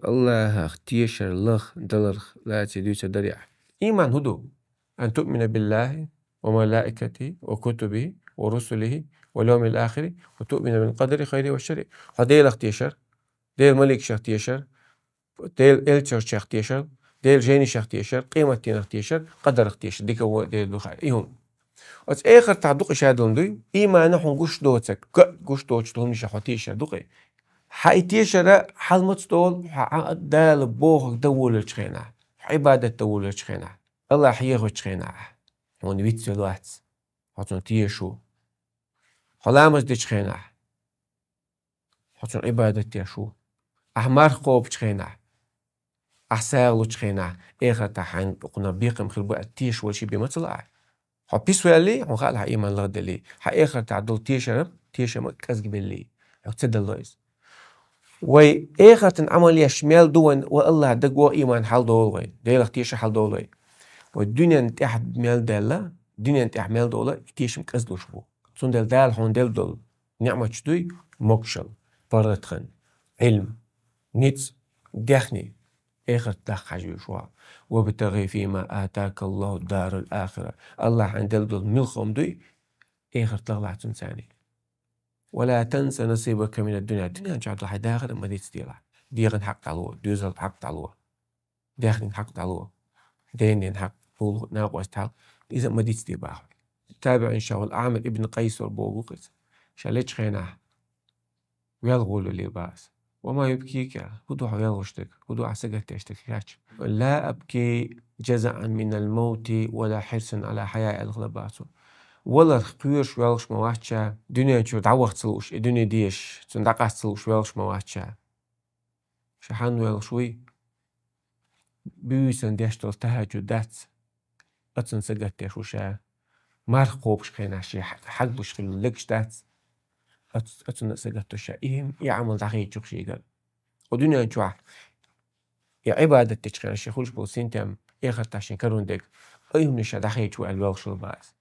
الله اختيشر لخ دلرخ لا تدوس دريع إيمان هدو أن تؤمن بالله وملائكته وكتبه ورسله واليوم الآخر وتؤمن بالقدر خيره والشر هديل اختيشر ديل ملك شختيشر ديل إلتشر شختيشر ديل جيني شختيشر قيمة تين اختيشر قدر اختيشر ديك هو ديل دخل إيهم أس آخر تعدق شادون دي إيمان نحن قش دوتك قش دوتش تهم شختيشر دقي حيتيشر حال متستول دال بوخ دول الشخينة عبادة دول الشخينة الله حيغو الشخينة هون بيتس الوقت هاتون تيشو خلامز دي شخينة هاتون عبادة تيشو أحمر خوب شخينة أحساغلو شخينة إخر تحين قنا بيقم خلبو التيش والشي بمطلع ها بيسوي اللي هون خالها إيمان لغد اللي ها إخر تعدل تيشرب تيشرب كازق باللي هتسد اللويز وي إخر تنعمل يشمال دون والله دقوا إيمان حال دولوي ديلخ تيشر حال دولوي والدنيا نتاح مال دالة الدنيا نتاح مال دولة تيشم كازدو شبو تون دال هون دول نعمة شدوي موكشل بارتخن علم نيتس دخني آخر تدخ شوا وبتغي فيما آتاك الله الدار الآخرة الله عند دول ملخم دوي آخر تغلع تنساني ولا تنسى نصيبك من الدنيا جعد لحي داخل ما دي تستيلع ديغن حق تعلوه ديوزل حق تعلوه داخل حق تعلوه دينين حق فول ناقوس تعال إذا ما دي تستيبع تابع إن شاء الله عامر ابن قيس بوقت شاليتش خيناه ويلغولو لي باس وما يبكيك هدو يلغشتك هدو عسقك تشتكيكاتش لا أبكي جزعا من الموت ولا حرصا على حياة الغلباتو ولا خيوش ويلغش مواتشا دنيا شو دعوة تسلوش دنيا ديش تندقى تسلوش ويلغش مواتشا شحان ويلغشوي بيوسن ديشتول تهاجو دات أتسن سقت تشوشا مار خوبش خيناشي حق بش خلو لقش دات أتسن سقت تشا إيهم يعمل دقيق شخشي قال ودنيا جوا يا عبادة تشخيناشي خلش بوسين تام إخر تاشين كرون ديك أيهم نشا دقيق شو الوغشو باس